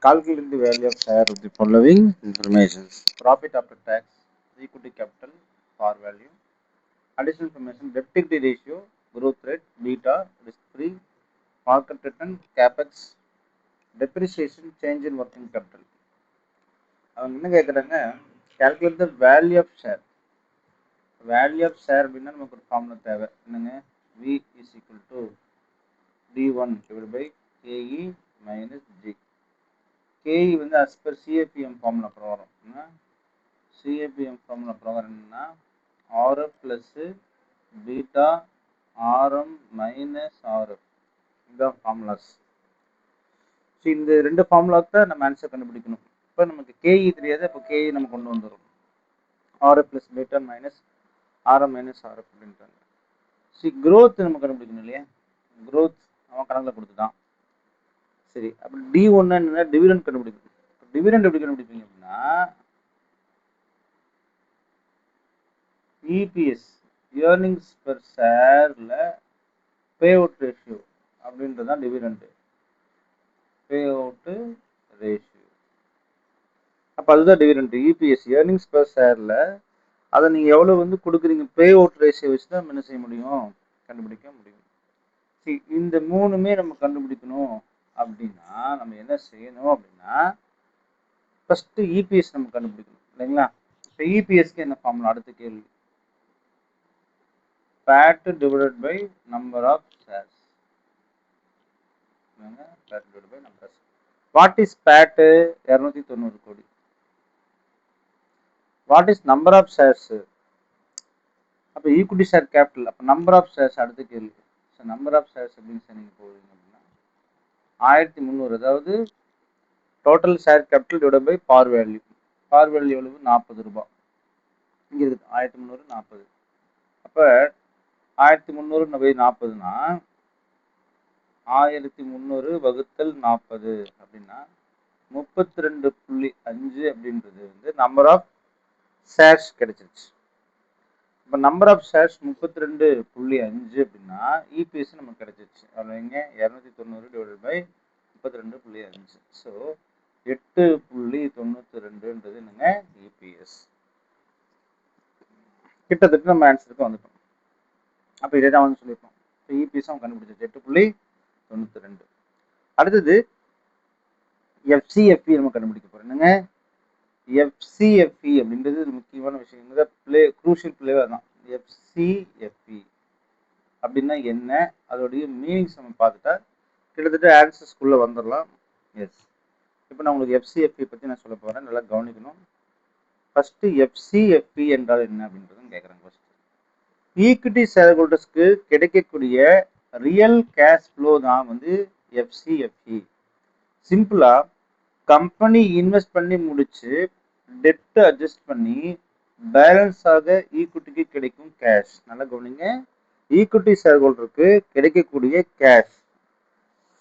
Calculate the value of share of the following informations: profit after tax, equity capital, par value, additional information, debt equity ratio, growth rate, beta, risk free, market return, capex, depreciation, change in working capital. அவங்க என்ன கேட்குறாங்க, calculate the value of share. Value of share அப்படின்னா நமக்கு ஒரு formula தேவை. என்னங்க, V is equal to D1 divided by KE minus G. KE வந்து as per CAPM formula பிரகாரம், CAPM ஃபார்முலா பிரகாரம் என்னன்னா RF plus beta RM minus RF. இதுதான் ஃபார்முலாஸ். ஸோ இந்த ரெண்டு ஃபார்முலாவுக்கு தான் நம்ம ஆன்சர் கண்டுபிடிக்கணும். இப்போ நமக்கு KE தெரியாது, அப்போ KE நம்ம கொண்டு வந்துடும். RF plus beta minus RM minus RF அப்படின்றாங்க. ஸோ க்ரோத் நம்ம கண்டுபிடிக்கணும் இல்லையா, க்ரோத் அவன் கணக்கில் கொடுத்துட்டான். சரி, அப்படி D1 என்னன்னா டிவிடெண்ட் கண்டுபிடிக்கணும். டிவிடெண்ட் எப்படி கண்டுபிடிப்பீங்க அப்படின்னா இபிஎஸ் ஏர்னிங்ஸ் பெர் ஷேர்ல பே அவுட் ரேஷியோ அப்படின்றது தான் டிவிடெண்ட். பே அவுட் ரேஷியோ, அப்போ அதுதான் டிவிடெண்ட். இபிஎஸ் ஏர்னிங்ஸ் பெர் ஷேர்ல அதை நீங்கள் எவ்வளோ வந்து கொடுக்குறீங்க, பே அவுட் ரேஷியோ வச்சு தான் நம்ம என்ன செய்ய முடியும், கண்டுபிடிக்க முடியும். சரி, இந்த மூணுமே நம்ம கண்டுபிடிக்கணும் அப்படின்னா நம்ம என்ன செய்யணும் அப்படின்னா ஃபர்ஸ்ட் இபிஎஸ் நம்ம கண்டுபிடிக்கணும் இல்லைங்களா. இப்போ இபிஎஸ்க்கு என்ன ஃபார்முலா, அடுத்த கேள்வி, PAT divided by number of shares. PAT divided by number of shares. What is PAT? 290 கோடி. What is number of shares? அப்போ ஈக்விட்டி ஷேர் கேபிட்டல், அப்போ நம்பர் ஆஃப் ஷேர்ஸ் அடுத்த கேள்வி. ஸோ நம்பர் ஆஃப் ஷேர்ஸ் அப்படின்னு நீங்கள் போவீங்க அப்படின்னா 1300, அதாவது total share capital divide by par value. Par value எவ்வளவு, 40 ரூபாய். இங்கே இருக்குது 1300 40. அப்போ 1300 பை 40னா 1300 வகுத்தல் 40 அப்படின்னா 32.5 அப்படின்றது வந்து நம்பர் ஆஃப் ஷேர்ஸ் கிடைச்சிருச்சு. இப்போ நம்பர் ஆஃப் ஷேர்ஸ் 32.5 அப்படின்னா இபிஎஸ் நமக்கு கிடைச்சிருச்சு. அவ்வளோங்க, 290 டிவைடட் பை 32.5. ஸோ 8.92ன்றது என்னங்க, இபிஎஸ். கிட்டத்தட்ட நம்ம ஆன்சருக்கு வந்துட்டோம். அப்போ இதே தான் வந்து சொல்லியிருப்போம். இப்போ இபிஎஸ் அவன் கண்டுபிடிச்சிருச்சு 8.92. அடுத்தது எஃப்சிஎஃப்இ நம்ம கண்டுபிடிக்க போறோம். என்னங்க, எஃப்சிஎஃப்இ அப்படின்றது ஒரு முக்கியமான விஷயம். குரூஷியல் பிளேவே தான். எஃப்சிஎஃப்இ அப்படின்னா என்ன, அதோடைய மீனிங்ஸ் நம்ம பார்த்துட்டா கிட்டத்தட்ட ஆன்சர்ஸ்குள்ளே வந்துடலாம். எஸ், இப்போ நான் உங்களுக்கு எஃப்சிஎஃப்இ பற்றி நான் சொல்ல போகிறேன், நல்லா கவனிக்கணும். ஃபஸ்ட்டு எஃப்சிஎஃப்இ என்றால் என்ன அப்படின்றதும் கேட்குறாங்க. ஃபஸ்ட்டு ஈக்விட்டி ஷேர் ஹோல்டர்ஸ்க்கு கிடைக்கக்கூடிய ரியல் கேஷ் ஃப்ளோ தான் வந்து எஃப்சிஎஃப்இ. சிம்பிளாக கம்பெனி இன்வெஸ்ட் பண்ணி முடிச்சு டெப்ட் அட்ஜஸ்ட் பண்ணி பேலன்ஸ் ஆக ஈக்விட்டிக்கு கிடைக்கும் கேஷ். நல்லா கவனிங்க, ஈக்விட்டி ஷேர் ஹோல்டருக்கு கிடைக்கக்கூடிய கேஷ்.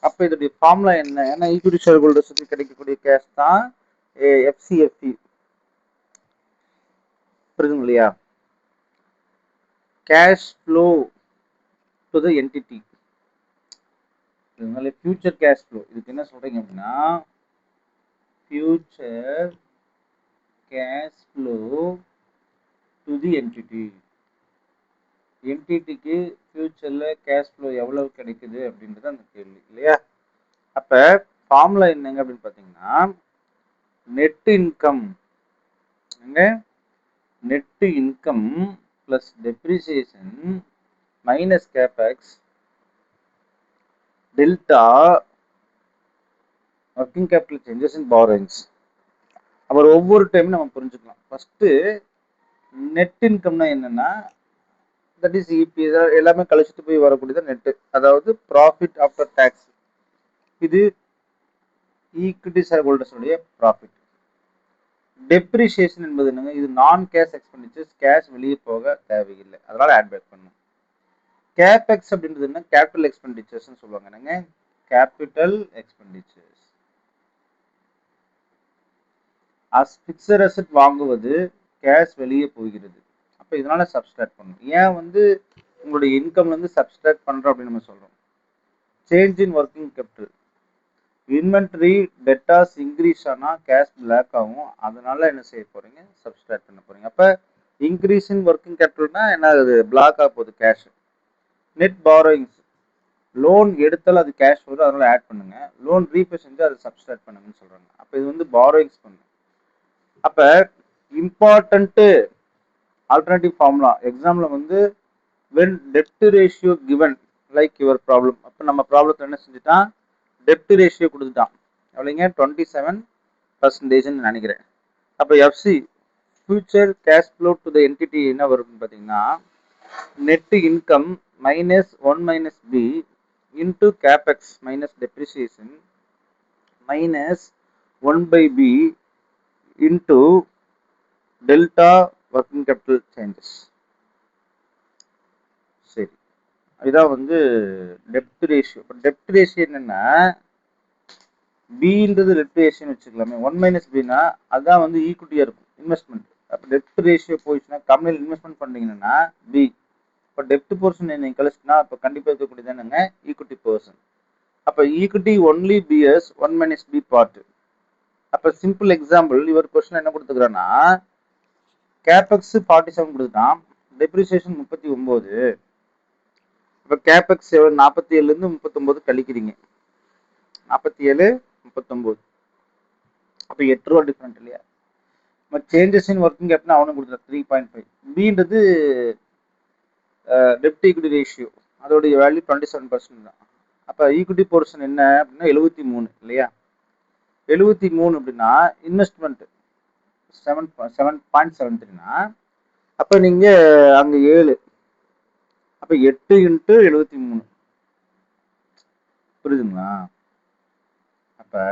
அப்போ இதோடைய ஃபார்முலா என்ன, ஏன்னா ஈக்விட்டி ஷேர் ஹோல்டர்ஸுக்கு கிடைக்கக்கூடிய கேஷ் தான் எஃப்சிஎஃப்இ. புரியுதுங்க இல்லையா, cash flow to the entity. இதனால ஃபியூச்சர் கேஷ் ஃப்ளோ, இதுக்கு என்ன சொல்றீங்க அப்படின்னா future cash flow to the entity. என்டிட்டிக்கு ஃபியூச்சர்ல கேஷ் ஃப்ளோ எவ்வளவு கிடைக்குது அப்படின்றது அந்த கேள்வி இல்லையா. அப்ப ஃபார்முலா என்னங்க அப்படின்னு பார்த்தீங்கன்னா net income, net income plus depreciation minus capex delta working capital changes in borrowings. அப்புறம் ஒவ்வொரு டைமும் நம்ம புரிஞ்சுக்கலாம். ஃபர்ஸ்ட் நெட் இன்கம்னா என்னன்னா தட் இஸ் இபிஎஸ், எல்லாமே கழிச்சுட்டு போய் வரக்கூடியது நெட், அதாவது ப்ராஃபிட் ஆஃப்டர் டேக்ஸ். இது ஈக்விட்டி ஷேர் ஹோல்டர்ஸுடைய ப்ராஃபிட். டெப்ரிசியேஷன் என்பது என்னங்க, இது நான் கேஷ் எக்ஸ்பெண்டிச்சர்ஸ், கேஷ் வெளியே போக தேவையில்லை, அதனால ஆட் பேக் பண்ணணும். கேபெக்ஸ் அப்படின்றது என்ன, கேபிட்டல் எக்ஸ்பெண்டிச்சர்ஸ் சொல்லுவாங்க. என்னங்க, கேபிட்டல் எக்ஸ்பெண்டிச்சர்ஸ். ஃபிக்ஸட் அசெட் வாங்குவது கேஷ் வெளியே போகிறது, அப்போ இதனால சப்ஸ்ட்ராக்ட் பண்ணணும். ஏன் வந்து உங்களுடைய இன்கம்ல இருந்து சப்ஸ்ட்ராக்ட் பண்றோம் அப்படின்னு நம்ம சொல்றோம். Change in working capital, inventory debtors increase ஆனால் கேஷ் பிளாக் ஆகும். அதனால என்ன செய்ய போறீங்க, சப்ஸ்ட்ராக்ட் பண்ண போறீங்க. அப்போ இன்க்ரீஸ் இன் ஒர்க்கிங் கேபிட்டல்னா என்ன ஆகுது, பிளாக் ஆக போகுது கேஷ். நெட் பாரோயிங்ஸ், லோன் எடுத்தாலும் அது கேஷ் வரும், அதனால ஆட் பண்ணுங்க. லோன் ரீபே செஞ்சு அதை சப்ஸ்ட்ராக்ட் பண்ணுங்கன்னு சொல்றாங்க. அப்போ இது வந்து பாரோயிங்ஸ் பண்ணுங்க. அப்போ இம்பார்ட்டன்ட் ஆல்டர்னேட்டிவ் ஃபார்முலா எக்ஸாம்ல வந்து when debt ratio given like your problem, அப்போ நம்ம ப்ராப்ளத்தை என்ன செஞ்சுட்டான், டெப்ட் ரேஷியோ கொடுத்துட்டான் எவ்வளோங்க, 27% நினைக்கிறேன். அப்போ FC future cash flow to the entity என்ன வரும்னு பார்த்தீங்கன்னா, net income minus 1 minus B into capex minus depreciation minus 1 by P into delta working capital changes. சரி, இதான் வந்து டெப்ட் ரேஷியோ. இப்போ டெப்ட் ரேஷியோ என்னன்னா, பின்றது டெப்ட் ரேஷியோன்னு வச்சுக்கலாமே. 1 மைனஸ் பின்னா அதுதான் வந்து ஈக்குவிட்டியாக இருக்கும், இன்வெஸ்ட்மெண்ட். அப்போ டெப்ட் ரேஷியோ போயிடுச்சுன்னா, கம்பெனியில் இன்வெஸ்ட்மெண்ட் பண்ணீங்கன்னா பி. இப்போ டெப்ட் போர்ஷன் நீங்கள் கழிச்சுன்னா இப்போ கண்டிப்பாக இருக்கக்கூடியது என்னங்க, ஈக்குவிட்டி போர்ஷன். அப்போ equity only BS 1 minus P part. அப்போ சிம்பிள் எக்ஸாம்பிள், இவர் கொஸ்டின் என்ன கொடுத்துக்கிறான்னா, கேபெக்ஸ் 47 கொடுத்துட்டான், டெப்ரிசியேஷன் 39. இப்போ கேபெக்ஸ் 47லேருந்து 39 கழிக்கிறீங்க, 47 39, அப்போ 8 ரூபா டிஃப்ரெண்ட் இல்லையா. சேஞ்சஸ் இன் ஒர்க்கிங் கேபிட்டல் அவனும் கொடுத்துருக்கான் 3.5. பின்றது டெப்ட் ஈக்விட்டி ரேஷியோ, அதோடைய வேல்யூ 27% தான். அப்போ ஈக்விட்டி போர்ஷன் என்ன அப்படின்னா 73 இல்லையா. 73 அப்படின்னா இன்வெஸ்ட்மெண்ட் 7.73னா அப்போ நீங்கள் அங்கே 7, அப்போ 8 இன்ட்டு 73, புரியுதுங்களா. அப்போ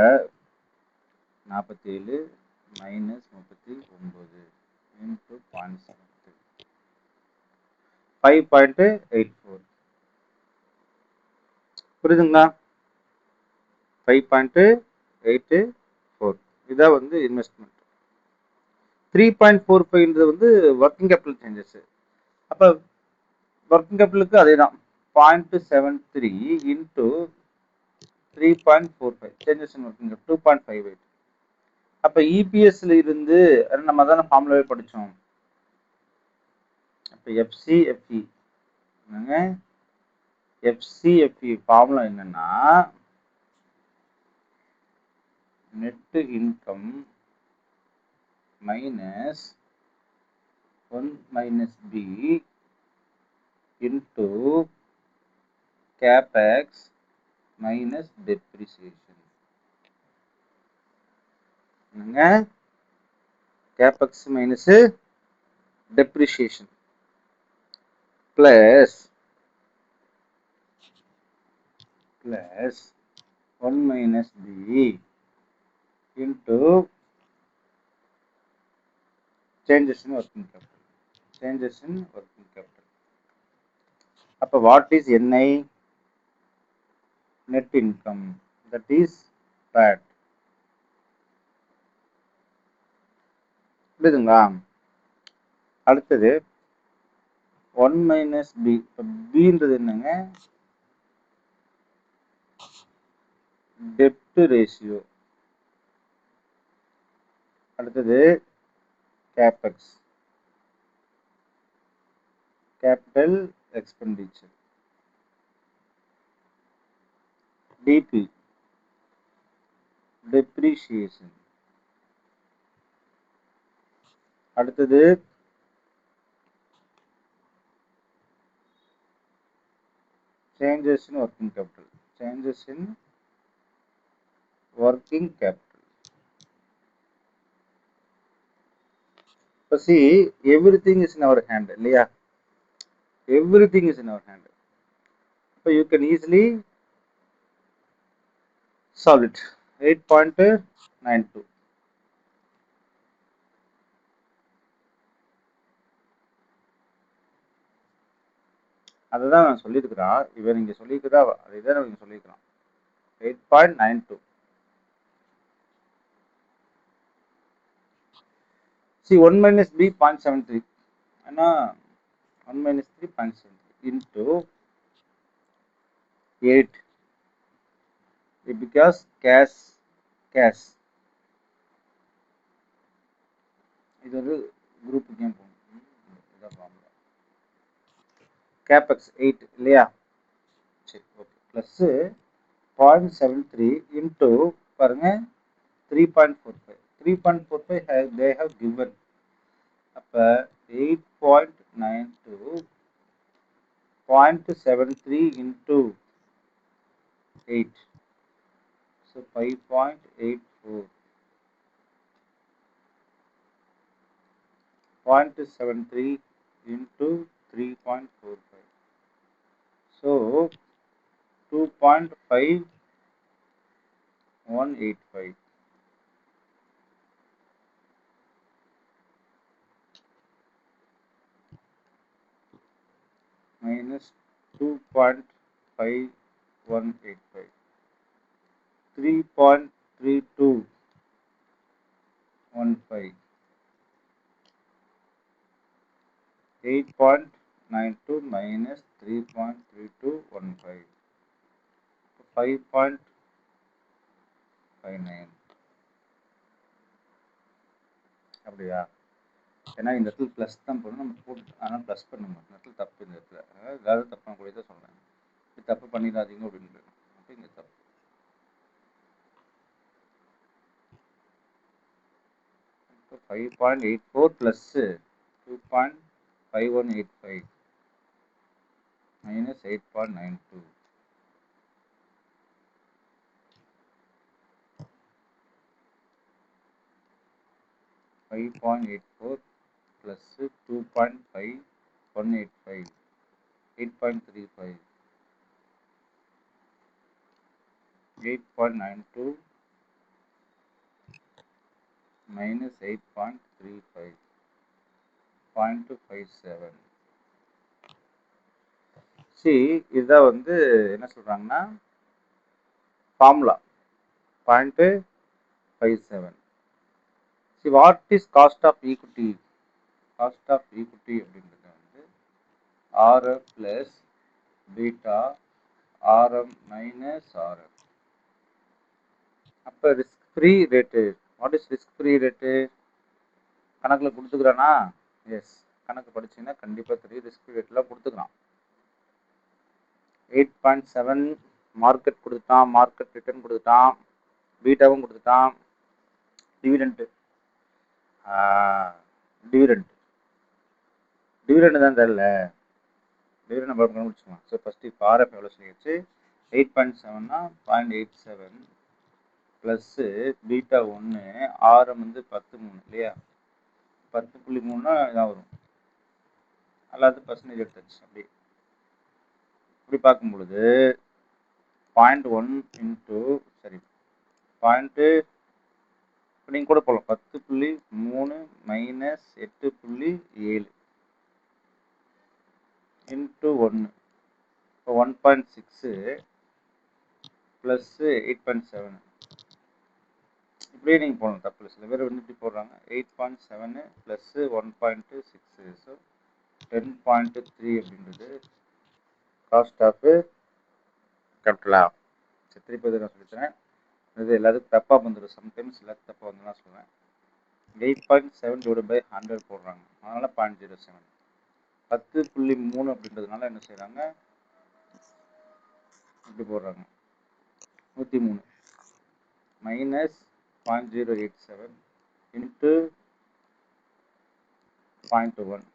47 மைனஸ் 39 இன்ட்டு 0.73 5.84, புரியுதுங்களா. 5.84 இதான் வந்து இன்வெஸ்ட்மெண்ட். 3.45 வந்து ஒர்க்கிங் கேபிட்டல் சேஞ்சஸ். அப்போ ஒர்க்கிங் கேபிட்டலுக்கு அதே தான் 0.73 into 3.45 changes in working capital 2.58. அப்போ இபிஎஸ்ல இருந்து நம்ம தானே ஃபார்முலாவே படித்தோம். அப்போ எஃப்சிஎஃப்இ என்னங்க, எஃப்சிஎஃப்இ ஃபார்முலா என்னன்னா, net income minus 1 minus B into capex minus depreciation. என்னங்க, capex minus depreciation plus 1 minus b into changes in working capital. Changes in working capital. அப்போ what is NI? Net income. That is PAT. புரியுதுங்களா. அடுத்தது 1 minus b. bன்றது என்னங்க, debt ratio. அடுத்தது capex, capital expenditure. DP, depreciation. அடுத்தது changes in working capital. Changes in working capital. So see, everything is in our hand, இல்லையா. Everything is in our hand. So you can easily solve it. 8.92. அதுதான் நான் சொல்லியிருக்கிறான். இவன் இங்கே சொல்லியிருக்கிறா அதுதான் இவங்க சொல்லியிருக்கிறான். 8.92. See, 1 minus b 0.73. ஏன்னா 1 minus 3 0.73 into 8 because cash இது ஒரு குரூப் கேம் போகும். இதான் ஃபார்முலா. கேபெக்ஸ் 8 இல்லையா? சரி ஓகே. ப்ளஸ் 0.73 இன்ட்டு பாருங்க 3.45. 3.45 they have given. அப்ப 8.92 0.73 into 8. So 5.84. 0.73 into 3.45. So 2.5185. Minus 2.5185. 3.3215. 8.92 minus 3.3215. 5.59. அப்படியா? ஏன்னா இந்த இடத்துல ப்ளஸ் தான் போடணும், நம்ம போட்டு ஆனால் ப்ளஸ் பண்ண மாட்டோம். இந்த இடத்துல தப்பு. இந்த இடத்துல ஏதாவது தப்பு பண்ண கூடியதான் சொல்கிறேன். இது தப்பு பண்ணிடாதீங்க அப்படின்னு. அப்போ இங்கே தப்பு. 5.84 plus 2.5185 minus 8.92. 5.84 plus 2.5185. 8.35. 8.92 minus 8.35. 0.57. See, இதுதான் வந்து என்ன சொல்றாங்கன்னா formula 0.57. See, what is cost of equity? Cost of equity அப்படின்றது வந்து RF plus beta RM minus RF. அப்போ risk free rate. What is risk free rate? கணக்கில் கொடுத்துக்கிறானா? எஸ், கணக்கு படிச்சீங்கன்னா கண்டிப்பாக தெரியும். ரிஸ்க் ஃப்ரீ ரேட்லாம் கொடுத்துக்கிறான். 8.7 மார்க்கெட் கொடுத்துட்டான், மார்க்கெட் ரிட்டர்ன் கொடுத்துட்டான், பீட்டாவும் கொடுத்துட்டான். டிவிடெண்ட் தான் தெரியல. டிவிடெண்ட் நம்ம கண்டுபிடிச்சிக்கலாம். ஸோ ஃபஸ்ட்டு இப்போ ஆர்எஃப் எவ்வளோ சொல்லிடுச்சு? 8.7னா 0.87 ப்ளஸ்ஸு பீட்டா 1 ஆரம் வந்து 10.3 இல்லையா? 10.3னா இதான் வரும். அல்லாது பர்சன்டேஜ் எடுத்துச்சு. அப்படி இப்படி பார்க்கும் பொழுது 0.1 இன்ட்டு சரி 0. இப்போ நீங்கள் கூட போகலாம். 10.3 மைனஸ் 8.7 இன்ட்டு 1. இப்போ 1.6 ப்ளஸ்ஸு 8.7. இப்படியே நீங்கள் போகலாம், தப்பு இல்லை. சில பேர் வந்து இப்படி போடுறாங்க. 8.7 ப்ளஸ்ஸு 1.6. ஸோ 10.3 அப்படின்றது காஸ்ட் ஆஃப் கேபிட்டலா. திருப்பி நான் சொல்லித்தரேன். இது எல்லாத்துக்கும் தப்பாக வந்துடும். சம்டைம்ஸ் எல்லாத்துக்கும் தப்பாக வந்து நான் சொல்லுவேன். 8.7 டிவைட் பை 100 போடுறாங்க. அதனால 0.07. 10.3 அப்படின்றதுனால என்ன செய்யறாங்க? இப்படி போடுறாங்க. 103 மைனஸ் 0.087 இன்ட்டு 0.1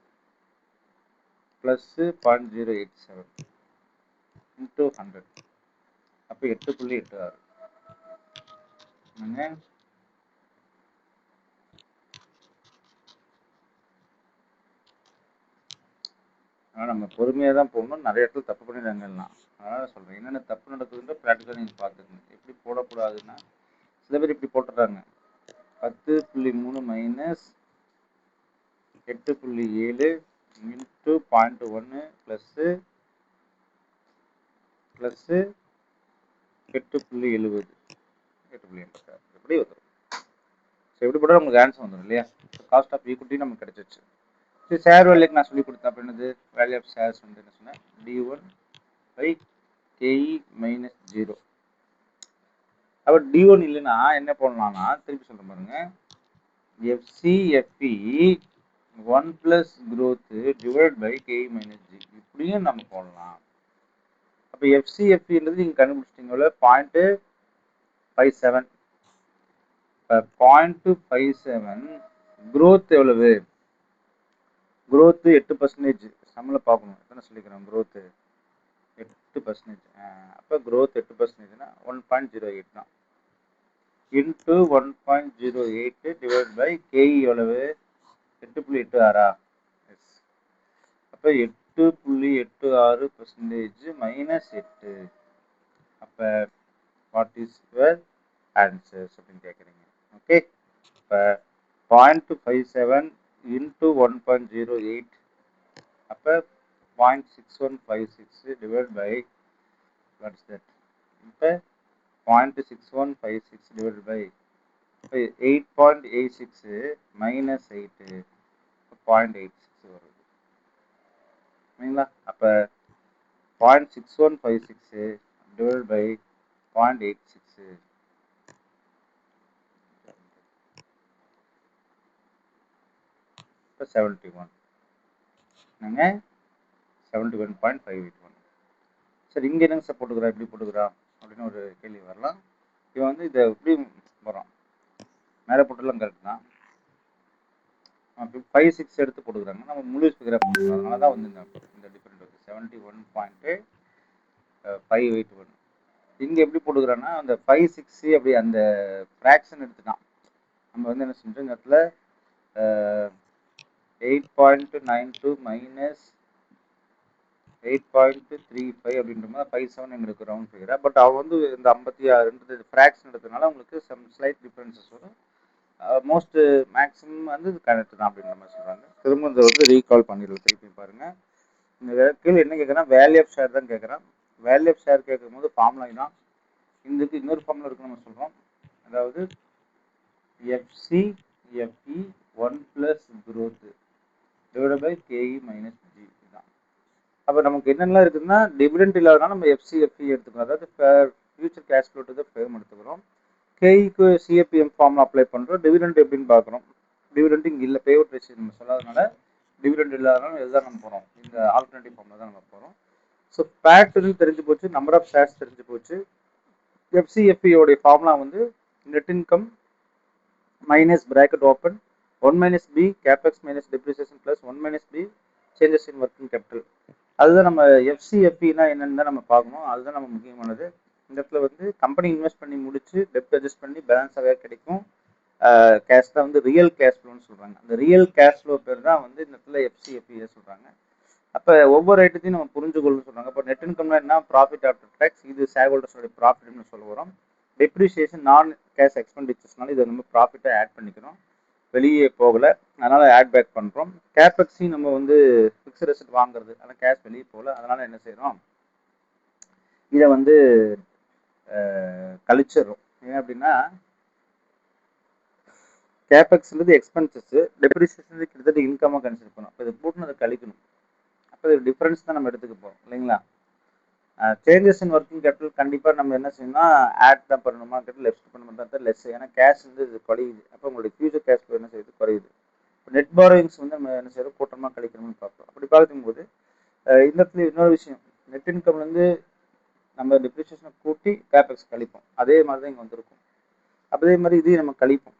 ப்ளஸ் 0.087 இன்ட்டு 100. அப்போ 8.86. ஆனால் நம்ம பொறுமையாக தான் போகணும். நிறைய இடத்துல தப்பு பண்ணிடுறாங்கலாம். அதனால் சொல்கிறேன், என்னென்ன தப்பு நடக்குதுன்ற ப்ராக்டிக்கலாக நீங்கள் பார்த்துக்கணும். எப்படி போடக்கூடாதுன்னா, சில பேர் இப்படி போட்டுடுறாங்க. 10.3 மைனஸ் 8.7 இன்ட்டு 0.1 ப்ளஸ்ஸு 8.70 8.86 எப்படி வந்துடும்? ஸோ எப்படி போட்டால் உங்களுக்கு ஆன்சர் வந்துடும் இல்லையா? காஸ்ட் ஆஃப் ஈக்விட்டி நமக்கு கிடைச்சிச்சு. சரி, ஷேர் வேல்யூக்கு நான் சொல்லி கொடுத்தேன். அப்போ என்னது? வேல்யூ ஆஃப் ஷேர்ஸ் வந்து என்ன சொன்னேன்? D1 by KE minus 0. அப்போ D1 இல்லைன்னா என்ன பண்ணலாம்னா திருப்பி சொல்கிறேன் பாருங்க, FCFE 1 + growth divided by K minus G இப்படியும் நம்ம போடலாம். அப்போ FCFEன்றது நீங்கள் கண்டுபிடிச்சிட்டிங்களா 0.57. இப்போ 0.57 growth எவ்வளவு? growth 8%. நம்மள பார்க்கணும் எத்தனை சொல்லிக்கிறோம் growth 8%. அப்போ growth 8%னா 1.08 தான். இன்ட்டு 1.08 டிவைட் பை K எவ்வளவு? 8.86. எஸ். அப்போ 8.86% மைனஸ் 8. அப்போ வாட் இஸ் யுவர் ஆன்சர்ஸ் அப்படின்னு கேட்குறீங்க. ஓகே, இப்போ 0.57 இன்ட்டு 1.08 அப்போ 0.6156 டிவைட் பை வாட்ஸ் தட்? இப்போ 0.6156 divided by 8.86 minus 8 0.86 வருது. சரிங்களா? அப்போ 0.6156 divided by 0.86 இப்போ 71. நாங்கள் 71.581. சரி, இங்கே என்னங்க சார் போட்டுக்கிறா, எப்படி போட்டுக்கிறா அப்படின்னு ஒரு கேள்வி வரலாம். இவன் வந்து இதை எப்படி வரும், மேலே போட்டுலாம் கரெக்ட் தான். 5-6 எடுத்து போட்டுக்கிறாங்க, நம்ம முழு ஃபிகராக போட்டுக்கிறோம். அதனால தான் வந்து இந்த டிஃப்ரெண்ட் வந்து 71.581. இங்கே எப்படி போட்டுக்கிறான்னா அந்த 5-6 அப்படி அந்த ஃப்ராக்ஷன் எடுத்துட்டான். நம்ம வந்து என்ன செஞ்சோம் இந்த இடத்துல 8.92 மைனஸ் 8.35 அப்படின்ற மாதிரி 57 எங்களுக்கு ரவுண்ட் ஃபிகரா. பட் அவன் வந்து இந்த 56 ஃப்ராக்ஷன் எடுத்ததுனால உங்களுக்கு சம் ஸ்லைட் டிஃப்ரென்சஸ் வரும். மோஸ்ட் மேக்ஸிமம் வந்து இது கரெக்ட் தான் அப்படின்ற மாதிரி சொல்கிறாங்க. திரும்ப இந்த வந்து ரீகால் பண்ணிடுவோம், திருப்பி பாருங்கள். இந்த கேள்வி என்ன கேட்குறான், வேல்யூ ஆஃப் ஷேர் தான் கேட்குறான். வேல்யூ ஆஃப் ஷேர் கேட்கும் போது ஃபார்முலா தான். இதுக்கு இன்னொரு ஃபார்முலா இருக்குன்னு நம்ம சொல்கிறோம். அதாவது FCFE 1 + growth divided by KE minus G தான். அப்போ நமக்கு என்னென்னலாம் இருக்குதுன்னா டிவிடெண்ட் இல்லாதனால நம்ம FCFE எடுத்துக்கிறோம். அதாவது future cash flow to the firm எடுத்துக்கிறோம். கேக்கு சிஎப்பிஎம் ஃபார்ம் அப்ளை பண்ணுறோம். டிவிடெண்ட் எப்படின்னு பார்க்குறோம். டிவிடெண்ட் இங்கே இல்லை, பே அவுட் ரேஷியோ நம்ம சொல்லாதனால டிவிடெண்ட் இல்லாதனால இதுதான் நம்ம போகிறோம், இந்த ஆல்டர்னேட்டிவ் ஃபார்மில் தான் நம்ம போகிறோம். ஸோ பேட்டுன்னு தெரிஞ்சு போச்சு, நம்பர் ஆஃப் ஷேர்ஸ் தெரிஞ்சு போச்சு. FCFEயோடைய ஃபார்முலா வந்து net income minus bracket open 1 minus B capex minus depreciation plus 1 minus B changes in working capital. அதுதான் நம்ம FCFEனா என்னன்னு தான் நம்ம பார்க்கணும். அதுதான் நம்ம முக்கியமானது. இந்த இடத்துல வந்து கம்பெனி இன்வெஸ்ட் பண்ணி முடிச்சு டெப்ட் அட்ஜஸ்ட் பண்ணி பேலன்ஸ் ஆக கிடைக்கும் கேஷ் தான் வந்து ரியல் கேஷ் ஃப்ளோன்னு சொல்கிறாங்க. அந்த ரியல் கேஷ் ஃப்ளோ பேர் தான் வந்து இந்த இடத்துல FCFE சொல்கிறாங்க. அப்போ ஒவ்வொரு ஐட்டத்தையும் நம்ம புரிஞ்சுக்கொள்ளு சொல்கிறாங்க. இப்போ நெட் இன்கம்னா என்ன, ப்ராஃபிட் ஆஃப்டர் டேக்ஸ். இது ஷேர் ஹோல்டர்ஸோட ப்ராஃபிட்னு சொல்ல வரோம். டெப்ரிசியேஷன் நான் கேஷ் எக்ஸ்பெண்டிச்சர்ஸ்னால இதை நம்ம ப்ராஃபிட்டை ஆட் பண்ணிக்கிறோம், வெளியே போகலை, அதனால் ஆட் பேக் பண்ணுறோம். கேபெக்ஸையும் நம்ம வந்து ஃபிக்ஸ்ட் அசெட் வாங்குறது, ஆனால் கேஷ் வெளியே போகல, அதனால் என்ன செய்கிறோம், இதை வந்து கழிச்சிடுறோம். ஏன் அப்படின்னா கேபெக்ஸ்ன்றது எக்ஸ்பென்சஸ், டெப்ரிசியேஷன் கிட்டத்தட்ட இன்கமாக கன்சிடர் பண்ணணும். அப்போ இதை போட்டு அதை கழிக்கணும். அப்போ இது டிஃப்ரென்ஸ் தான் நம்ம எடுத்துக்க போகிறோம் இல்லைங்களா. சேஞ்சஸ் இன் ஒர்க்கிங் கேபிட்டல் கண்டிப்பாக நம்ம என்ன செய்யணும்னா ஆட் தான் பண்ணணுமா, கேட்டால் லெஃப்ட் பண்ண மாட்டோம் லெஸ். ஏன்னா கேஷ் வந்து இது குறையுது. அப்போ உங்களுடைய ஃபியூச்சர் கேஷ் ஃப்ளோ என்ன செய்யுது, குறையுது. இப்போ நெட் பாரோயிங்ஸ் வந்து நம்ம என்ன செய்யறோம், கூட்டமாக கழிக்கணும்னு பார்ப்போம். அப்படி பார்க்கும்போது இந்த இடத்துல இன்னொரு விஷயம், நெட் இன்கம் வந்து நம்ம டிப்ரிசியேஷனை கூட்டி கேபெக்ஸ் கழிப்போம். அதே மாதிரி தான் இங்கே வந்திருக்கும். அதே மாதிரி இதையும் நம்ம கழிப்போம்.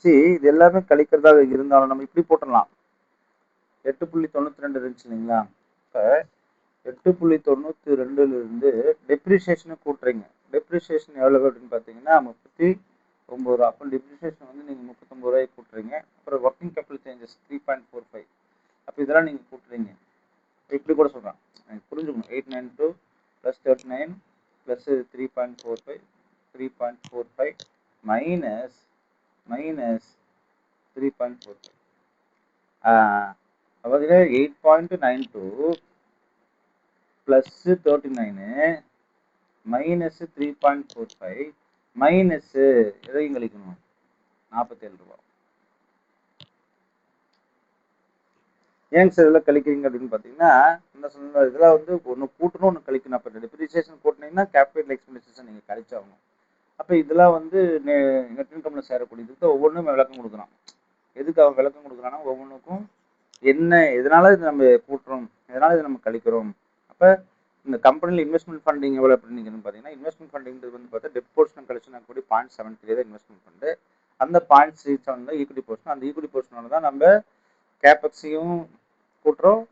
சரி, இது எல்லாமே கழிக்கிறதா இருந்தாலும் நம்ம இப்படி போட்டுடலாம். 8.92 இருந்துச்சு இல்லைங்களா. இப்போ 8.92 டெப்ரிசியேஷனை கூட்டுறீங்க. டெப்ரிசியேஷன் எவ்வளவு அப்படின்னு பார்த்தீங்கன்னா 39 ரூபா. அப்போ டெப்ரிசியேஷன் வந்து நீங்கள் 39 ரூபாய்க்கு கூட்டுறீங்க. அப்புறம் ஒர்க்கிங் கேபிட்டல் சேஞ்சஸ் 3.45. அப்போ இதெல்லாம் நீங்கள் கூட்டுறீங்க. இப்படி கூட சொல்கிறேன், எனக்கு புரிஞ்சுக்கணும். 892 + 39 + 3.45 3.45 மைனஸ் 3.45. பார்த்தீங்கன்னா 8.92 ப்ளஸ் 39 மைனஸ் 3.45 மைனஸ் எதையும் கழிக்கணும், 47 ரூபா. ஏங்க சார் இதெல்லாம் கழிக்கிறீங்க அப்படின்னு பார்த்தீங்கன்னா, என்ன சொன்ன இதெல்லாம் வந்து ஒன்று கூட்டணும், ஒன்று கழிக்கணும். அப்போ டெப்ரிசியேஷன் கூட்டினீங்கன்னா கேபிட்டல் எக்ஸ்பெண்டிச்சர்ஸை நீங்கள் கழிச்சாகணும். அப்போ இதெல்லாம் வந்து நெட் இன்கம்ல சேரக்கூடியதுக்கு ஒவ்வொன்றும் விளக்கம் கொடுக்குறான். எதுக்கு அவன் விளக்கம் கொடுக்குறான்னா ஒவ்வொன்றுக்கும் என்ன எதனால இது நம்ம கூட்டுறோம், எதனால இதை நம்ம கழிக்கிறோம். அப்போ இந்த கம்பெனியில் இன்வெஸ்ட்மெண்ட் ஃபண்டிங் எவ்வளோ பண்ணிக்கணும்னு பார்த்தீங்கன்னா, இன்வெஸ்ட்மெண்ட் ஃபண்டிங்கிறது வந்து பார்த்தா டெட் போர்ஷன் கழிச்சு நான் கூடி 0.73 தான் இன்வெஸ்ட்மெண்ட் ஃபண்டு. அந்த 0.37 தான் ஈக்விட்டி போர்ஷன். அந்த ஈக்விட்டி போர்ஷனோட தான் நம்ம கேபெக்ஸையும் கூட்டுறோம்,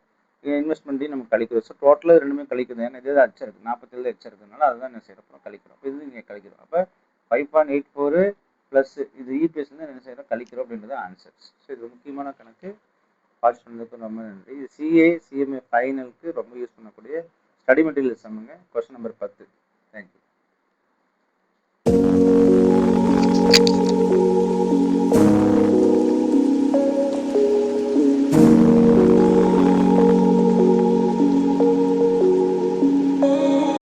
இன்வெஸ்ட்மெண்ட்டையும் நம்ம கழிக்கிறோம். ஸோ டோட்டலாக ரெண்டுமே கழிக்குது. ஏன்னா இது அச்சா இருக்குது, 47 எச்சா இருக்கிறதுனால அதுதான் என்ன செய்யறோம், கழிக்கிறோம். இது நீங்கள் கழிக்கிறோம். அப்போ 5.84 ப்ளஸ் இது இபிஎஸ் வந்து என்ன செய்யறோம், கழிக்கிறோம் அப்படின்றது ஆன்சர். ஸோ இது முக்கியமான கணக்கு. வாட்ச் பண்ணதுக்கு ரொம்ப நன்றி. இது சிஏ சிஎம்ஏ ஃபைனலுக்கு ரொம்ப யூஸ் பண்ணக்கூடிய ஸ்டடி மெட்டீரியல் சம்முங்க. Question number 10. தேங்க்யூ.